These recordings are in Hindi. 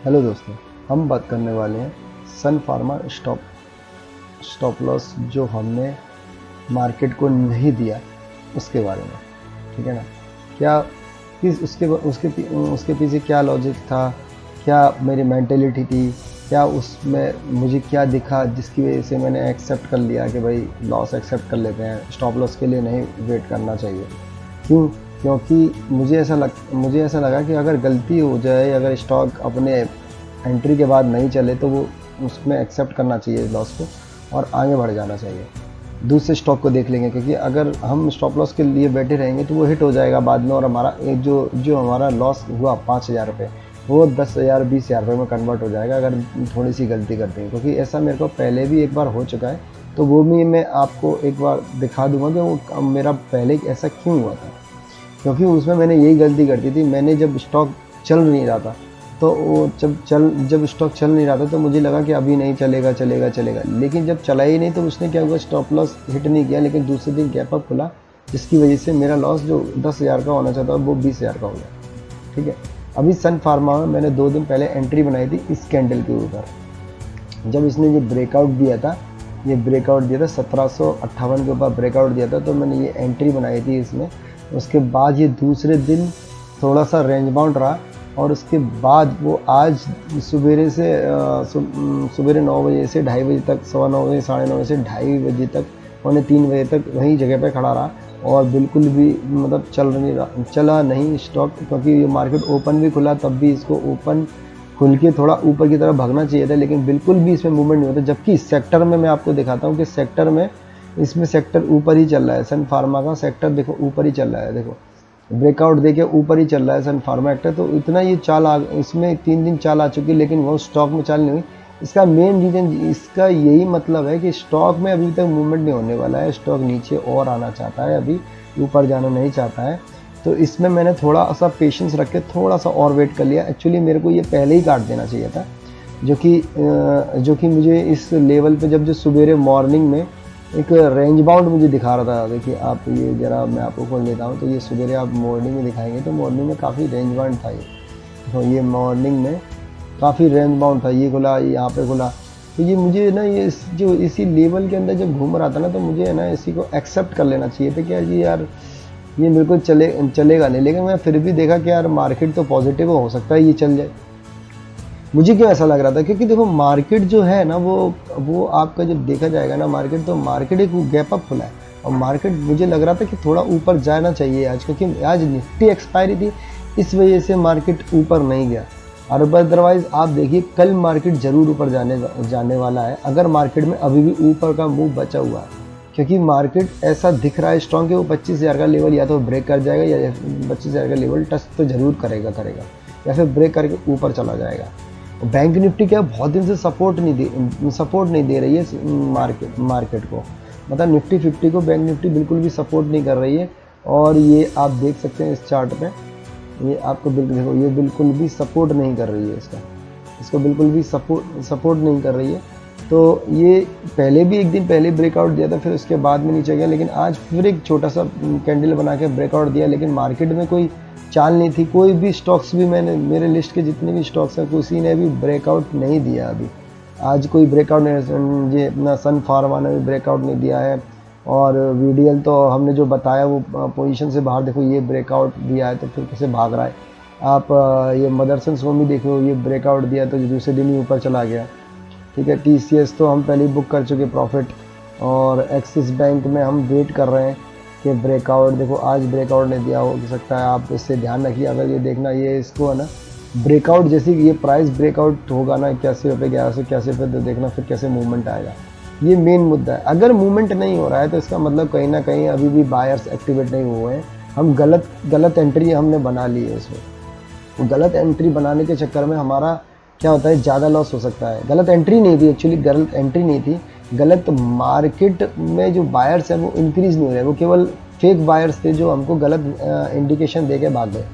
हेलो दोस्तों, हम बात करने वाले हैं सन फार्मा स्टॉप लॉस जो हमने मार्केट को नहीं दिया उसके बारे में। ठीक है ना? क्या किस उसके पीछे क्या लॉजिक था, क्या मेरी मेंटेलिटी थी, क्या उसमें मुझे क्या दिखा जिसकी वजह से मैंने एक्सेप्ट कर लिया कि भाई लॉस एक्सेप्ट कर लेते हैं, स्टॉप लॉस के लिए नहीं वेट करना चाहिए। क्यों? क्योंकि मुझे ऐसा लगा कि अगर गलती हो जाए, अगर स्टॉक अपने एंट्री के बाद नहीं चले तो वो उसमें एक्सेप्ट करना चाहिए लॉस को और आगे बढ़ जाना चाहिए। दूसरे स्टॉक को देख लेंगे, क्योंकि अगर हम स्टॉप लॉस के लिए बैठे रहेंगे तो वो हिट हो जाएगा बाद में और हमारा एक जो हमारा लॉस हुआ 5,000 रुपये वो 10,000 20,000 रुपये में कन्वर्ट हो जाएगा अगर थोड़ी सी गलती करते हैं। क्योंकि ऐसा मेरे को पहले भी एक बार हो चुका है, तो वो भी मैं आपको एक बार दिखा दूंगा कि वो मेरा पहले ऐसा क्यों हुआ था। क्योंकि उसमें मैंने यही गलती कर दी थी। मैंने जब स्टॉक चल नहीं रहा था तो वो जब स्टॉक चल नहीं रहा था तो मुझे लगा कि अभी नहीं चलेगा, लेकिन जब चला ही नहीं तो उसने क्या हुआ, स्टॉप लॉस हिट नहीं किया, लेकिन दूसरे दिन गैप अप खुला, जिसकी वजह से मेरा लॉस जो 10,000 का होना चाहता वो 20,000 का हो गया। ठीक है। अभी सन फार्मा में मैंने 2 दिन पहले एंट्री बनाई थी इस कैंडल के ऊपर। जब इसने ये ब्रेकआउट दिया था, 1758 के ऊपर ब्रेकआउट दिया था, तो मैंने ये एंट्री बनाई थी इसमें। उसके बाद ये दूसरे दिन थोड़ा सा रेंज बाउंड रहा और उसके बाद वो आज सवेरे 9 बजे से 2:30 बजे तक, 9:15 साढ़े 9 बजे से 2:30 बजे तक, 2:45 बजे तक वहीं जगह पे खड़ा रहा और बिल्कुल भी मतलब चला नहीं स्टॉक। क्योंकि ये मार्केट ओपन भी खुला तब भी इसको ओपन खुल के थोड़ा ऊपर की तरफ भागना चाहिए था, लेकिन बिल्कुल भी इसमें मूवमेंट नहीं होता। जबकि इस सेक्टर में मैं आपको दिखाता हूँ कि सेक्टर में इसमें सेक्टर ऊपर ही चल रहा है। सन फार्मा का सेक्टर देखो ऊपर ही चल रहा है, देखो ब्रेकआउट देके ऊपर ही चल रहा है सन फार्मा एक्टर। तो इतना ये चाल इसमें 3 दिन चाल आ चुकी है, लेकिन वो स्टॉक में चाल नहीं हुई। इसका मेन रीजन, इसका यही मतलब है कि स्टॉक में अभी तक मूवमेंट नहीं होने वाला है। स्टॉक नीचे और आना चाहता है, अभी ऊपर जाना नहीं चाहता है। तो इसमें मैंने थोड़ा सा पेशेंस रख के थोड़ा सा और वेट कर लिया। एक्चुअली मेरे को ये पहले ही काट देना चाहिए था, जो कि मुझे इस लेवल पे जब जो सवेरे मॉर्निंग में एक रेंज बाउंड मुझे दिखा रहा था। देखिए आप, ये ज़रा मैं आपको खोल देता हूँ, तो ये सवेरे आप मॉर्निंग में दिखाएंगे तो मॉर्निंग में काफ़ी रेंज बाउंड था ये। तो ये मॉर्निंग में काफ़ी रेंज बाउंड था, ये खुला, यहाँ पे खुला। तो ये मुझे ना ये जो इसी लेवल के अंदर जब घूम रहा था ना, तो मुझे है ना इसी को एक्सेप्ट कर लेना चाहिए था कि यार ये बिल्कुल चलेगा नहीं। लेकिन मैं फिर भी देखा कि यार मार्केट तो पॉजिटिव हो सकता है ये चल जाए। मुझे क्यों ऐसा लग रहा था, क्योंकि देखो मार्केट जो है ना वो आपका जब देखा जाएगा ना मार्केट, तो मार्केट एक गैप अप खुला है और मार्केट मुझे लग रहा था कि थोड़ा ऊपर जाना चाहिए आज, क्योंकि आज निफ्टी एक्सपायरी थी, इस वजह से मार्केट ऊपर नहीं गया। और अदरवाइज आप देखिए कल मार्केट जरूर ऊपर जाने वाला है, अगर मार्केट में अभी भी ऊपर का मूव बचा हुआ है। क्योंकि मार्केट ऐसा दिख रहा है स्ट्रॉन्ग कि वो 25,000 का लेवल या तो ब्रेक कर जाएगा या 25,000 का लेवल टच तो जरूर करेगा या फिर ब्रेक करके ऊपर चला जाएगा। बैंक निफ्टी क्या बहुत दिन से सपोर्ट नहीं दे रही है मार्केट को। मतलब निफ्टी 50 को बैंक निफ्टी बिल्कुल भी सपोर्ट नहीं कर रही है। और ये आप देख सकते हैं इस चार्ट पे, ये आपको बिल्कुल देखो, ये बिल्कुल भी सपोर्ट नहीं कर रही है इसको बिल्कुल भी सपोर्ट नहीं कर रही है। तो ये पहले भी एक दिन पहले ब्रेकआउट दिया था, फिर उसके बाद में नीचे गया, लेकिन आज फिर एक छोटा सा कैंडल बना के ब्रेकआउट दिया, लेकिन मार्केट में कोई चाल नहीं थी। कोई भी स्टॉक्स भी, मैंने मेरे लिस्ट के जितने भी स्टॉक्स हैं किसी ने भी ब्रेकआउट नहीं दिया अभी। आज कोई ब्रेकआउट नहीं, ये अपना सन फार्मा ने भी ब्रेकआउट नहीं दिया है। और वीडीएल तो हमने जो बताया वो पोजीशन से बाहर, देखो ये ब्रेकआउट दिया है तो फिर कैसे भाग रहा है। आप ये मदरसन सोमी देखो, ये ब्रेकआउट दिया तो दूसरे दिन ही ऊपर चला गया। ठीक है। टीसीएस तो हम पहले ही बुक कर चुके प्रॉफिट। और एक्सिस बैंक में हम वेट कर रहे हैं कि ब्रेकआउट, देखो आज ब्रेकआउट नहीं दिया, हो सकता है आप इससे ध्यान रखिए। अगर ये देखना, ये इसको है ना ब्रेकआउट, जैसे कि ये प्राइस ब्रेकआउट होगा ना 81 रुपये, 1181 रुपये, तो देखना फिर कैसे मूवमेंट आएगा। ये मेन मुद्दा है। अगर मूवमेंट नहीं हो रहा है तो इसका मतलब कहीं ना कहीं अभी भी बायर्स एक्टिवेट नहीं हुए हैं। हम गलत एंट्री हमने बना ली है इसमें। गलत एंट्री बनाने के चक्कर में हमारा क्या होता है, ज़्यादा लॉस हो सकता है। गलत एंट्री नहीं थी, एक्चुअली गलत एंट्री नहीं थी, गलत मार्केट में जो बायर्स हैं वो इंक्रीज नहीं हो रहे, वो केवल फेक बायर्स थे जो हमको गलत इंडिकेशन दे के भाग गए।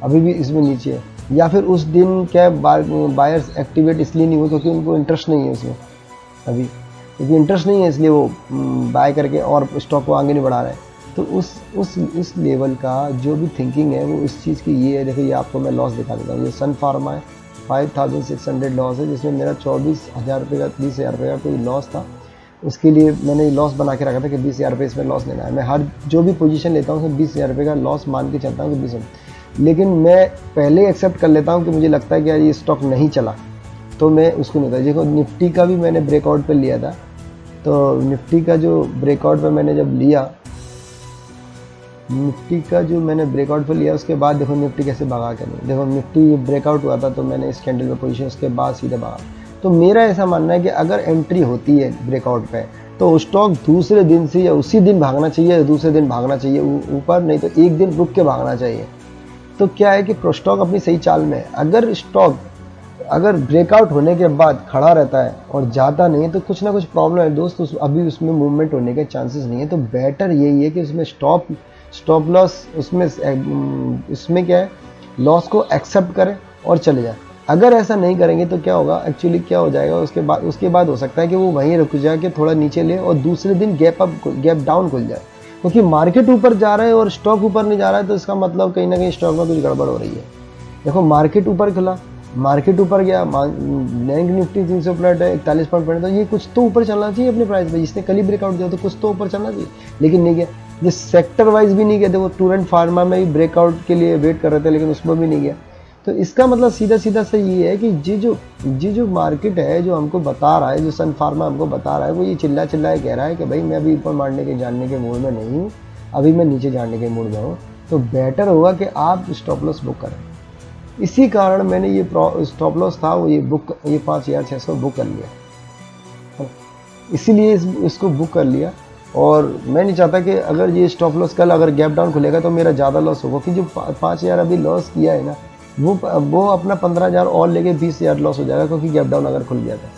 अभी भी इसमें नीचे है, या फिर उस दिन क्या बायर्स एक्टिवेट इसलिए नहीं हुए क्योंकि उनको इंटरेस्ट नहीं है उसमें अभी, क्योंकि इंटरेस्ट नहीं है इसलिए वो बाय करके और स्टॉक को आगे नहीं बढ़ा रहे हैं। तो उस लेवल का जो भी थिंकिंग है वो इस चीज़ की ये है। देखो ये आपको मैं लॉस दिखा देता हूँ, ये सन फार्मा है 5600 लॉस है, जिसमें मेरा 24,000 रुपये का 20,000 रुपये का कोई लॉस था। उसके लिए मैंने लॉस बना के रखा था कि 20,000 रुपये इसमें लॉस लेना है। मैं हर जो भी पोजीशन लेता हूँ उसमें 20,000 रुपये का लॉस मान के चलता हूँ कि 20, लेकिन मैं पहले एक्सेप्ट कर लेता हूँ कि मुझे लगता है कि यार ये स्टॉक नहीं चला, तो मैं उसको नहीं था। देखो निफ्टी का भी मैंने ब्रेकआउट पे लिया था, तो निफ्टी का जो ब्रेकआउट पे मैंने जब लिया, निफ्टी का जो मैंने ब्रेकआउट पे लिया, उसके बाद देखो निफ्टी कैसे भागा के नहीं। देखो निफ्टी ब्रेकआउट हुआ था तो मैंने इस कैंडल पे पोजीशन, उसके बाद सीधे भागा। तो मेरा ऐसा मानना है कि अगर एंट्री होती है ब्रेकआउट पे तो स्टॉक दूसरे दिन से या उसी दिन भागना चाहिए या दूसरे दिन भागना चाहिए ऊपर, नहीं तो एक दिन रुक के भागना चाहिए। तो क्या है कि स्टॉक अपनी सही चाल में है। अगर स्टॉक अगर ब्रेकआउट होने के बाद खड़ा रहता है और जाता नहीं है तो कुछ ना कुछ प्रॉब्लम है दोस्त, अभी उसमें मूवमेंट होने के चांसेस नहीं है। तो बेटर यही है कि उसमें स्टॉप लॉस उसमें क्या है, लॉस को एक्सेप्ट करें और चले जाए। अगर ऐसा नहीं करेंगे तो क्या होगा, एक्चुअली क्या हो जाएगा, उसके बाद हो सकता है कि वो वहीं रुक जाके थोड़ा नीचे ले और दूसरे दिन गैप डाउन खुल जाए, क्योंकि मार्केट ऊपर जा रहा है और स्टॉक ऊपर नहीं जा रहा है, तो इसका मतलब कहीं ना कहीं स्टॉक में कुछ गड़बड़ हो रही है। देखो मार्केट ऊपर खुला, मार्केट ऊपर गया, बैंक निफ्टी 300 प्लस है, 41 पॉइंट, तो ये कुछ तो ऊपर चलना चाहिए अपने प्राइस पे। जिसने कल ही ब्रेकआउट दिया तो कुछ तो ऊपर चलना चाहिए, लेकिन नहीं गया। जिस सेक्टर वाइज भी नहीं गया, देखो टूरेंट फार्मा में भी ब्रेकआउट के लिए वेट कर रहे थे लेकिन उसमें भी नहीं गया। तो इसका मतलब सीधा से ये है कि जो मार्केट है जो हमको बता रहा है, जो सन फार्मा हमको बता रहा है, वो ये चिल्ला कह रहा है कि भाई मैं अभी ऊपर मारने के जानने के मूड में नहीं हूँ, अभी मैं नीचे जाने के मूड में हूँ। तो बेटर होगा कि आप स्टॉप लॉस बुक करें। इसी कारण मैंने ये स्टॉप लॉस था वो ये 5,600 बुक कर लिया, इसीलिए इसको बुक कर लिया। और मैं नहीं चाहता कि अगर ये स्टॉप लॉस कल अगर गैप डाउन खुलेगा तो मेरा ज़्यादा लॉस होगा, कि जो 5,000 अभी लॉस किया है ना, वो अपना 15,000 और लेके 20,000 लॉस हो जाएगा, क्योंकि गैप डाउन अगर खुल गया था।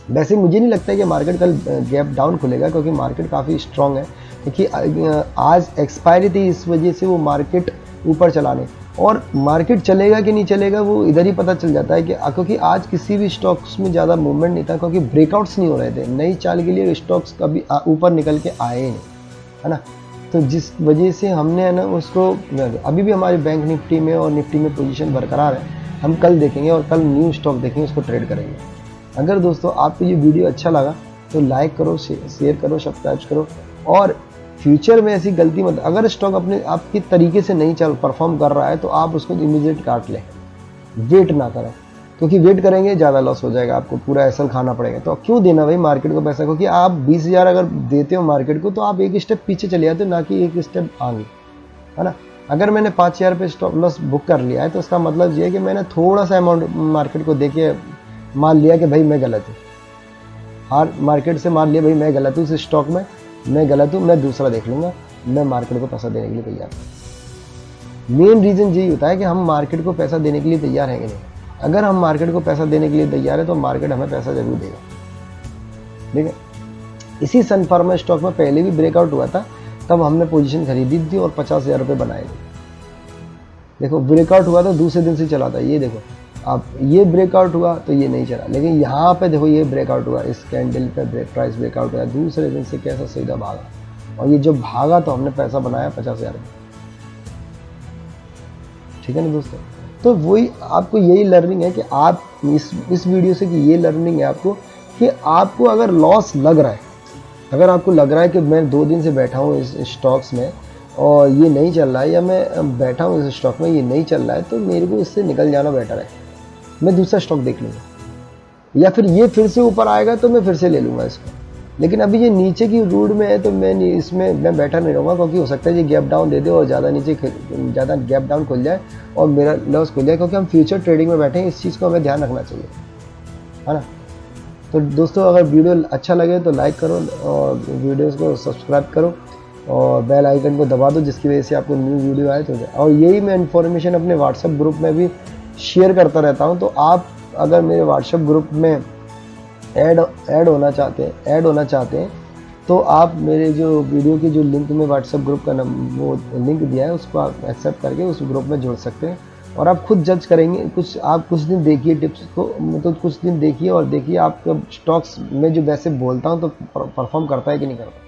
वैसे मुझे नहीं लगता है कि मार्केट कल गैप डाउन खुलेगा, क्योंकि मार्केट काफ़ी स्ट्रांग है, क्योंकि आज एक्सपायरी थी, इस वजह से वो मार्केट ऊपर चलाने, और मार्केट चलेगा कि नहीं चलेगा वो इधर ही पता चल जाता है कि क्योंकि आज किसी भी स्टॉक्स में ज़्यादा मूवमेंट नहीं था, क्योंकि ब्रेकआउट्स नहीं हो रहे थे। नई चाल के लिए स्टॉक्स कभी ऊपर निकल के आए नहीं, है ना। तो जिस वजह से हमने है ना उसको, अभी भी हमारे बैंक निफ्टी में और निफ्टी में पोजीशन बरकरार है। हम कल देखेंगे और कल न्यू स्टॉक देखेंगे, उसको ट्रेड करेंगे। अगर दोस्तों आपको ये वीडियो अच्छा लगा तो लाइक करो, शेयर करो, सब्सक्राइब करो, और फ्यूचर में ऐसी गलती मत, अगर स्टॉक अपने आपके तरीके से नहीं परफॉर्म कर रहा है तो आप उसको इमीडिएट काट लें, वेट ना करें, क्योंकि वेट करेंगे ज़्यादा लॉस हो जाएगा, आपको पूरा एसएल खाना पड़ेगा। तो क्यों देना भाई मार्केट को पैसा, क्योंकि आप 20,000 अगर देते हो मार्केट को तो आप एक स्टेप पीछे चले जाते हो, ना कि एक स्टेप आगे, है ना। अगर मैंने 5,000 रुपये स्टॉप लॉस बुक कर लिया है तो उसका मतलब ये है कि मैंने थोड़ा सा अमाउंट मार्केट को देके मान लिया कि भाई मैं गलत हूँ, हार मार्केट से मान लिया भाई मैं गलत हूँ, इस स्टॉक में मैं गलत हूँ, मैं दूसरा देख लूँगा, मैं मार्केट को पैसा देने के लिए तैयार हूँ। मेन रीज़न यही होता है कि हम मार्केट को पैसा देने के लिए तैयार हैं कि नहीं। अगर हम मार्केट को पैसा देने के लिए तैयार है तो मार्केट हमें पैसा जरूर देगा, ठीक है। इसी सन फार्मा स्टॉक में पहले भी ब्रेकआउट हुआ था, तब हमने पोजीशन खरीदी थी और 50,000 रुपये बनाए थे। देखो ब्रेकआउट हुआ तो दूसरे दिन से चला था, ये देखो अब ये ब्रेकआउट हुआ तो ये नहीं चला, लेकिन यहाँ पे देखो ये ब्रेकआउट हुआ, इस कैंडल पे प्राइस ब्रेकआउट हुआ, दूसरे दिन से कैसा सीधा भागा, और ये जो भागा तो हमने पैसा बनाया 50,000 रुपये, ठीक है ना दोस्तों। तो वही आपको यही लर्निंग है कि आप इस वीडियो से, कि ये लर्निंग है आपको कि आपको अगर लॉस लग रहा है, अगर आपको लग रहा है कि मैं 2 दिन से बैठा हूँ इस स्टॉक्स में और ये नहीं चल रहा है, या मैं बैठा हूँ इस स्टॉक में ये नहीं चल रहा है, तो मेरे को इससे निकल जाना बेटर है, मैं दूसरा स्टॉक देख लूँगा, या फिर ये फिर से ऊपर आएगा तो मैं फिर से ले लूँगा इसको। लेकिन अभी ये नीचे की रूट में है तो मैं बैठा नहीं रहूँगा, क्योंकि हो सकता है ये गैप डाउन दे दे और ज़्यादा गैप डाउन खुल जाए और मेरा लॉस खुल जाए, क्योंकि हम फ्यूचर ट्रेडिंग में बैठे हैं, इस चीज़ को हमें ध्यान रखना चाहिए, है ना। तो दोस्तों अगर वीडियो अच्छा लगे तो लाइक करो और वीडियोज़ को सब्सक्राइब करो और बेल आइकन को दबा दो, जिसकी वजह से आपको न्यू वीडियो आए तो। और यही मैं इन्फॉर्मेशन अपने व्हाट्सएप ग्रुप में भी शेयर करता रहता हूँ, तो आप अगर मेरे व्हाट्सएप ग्रुप में ऐड होना चाहते हैं तो आप मेरे जो वीडियो की जो लिंक में व्हाट्सएप ग्रुप का वो लिंक दिया है उसको आप एक्सेप्ट करके उस ग्रुप में जुड़ सकते हैं, और आप खुद जज करेंगे। आप कुछ दिन देखिए टिप्स को, मतलब कुछ दिन देखिए और देखिए आपका स्टॉक्स में जो वैसे बोलता हूँ तो परफॉर्म करता है कि नहीं करता।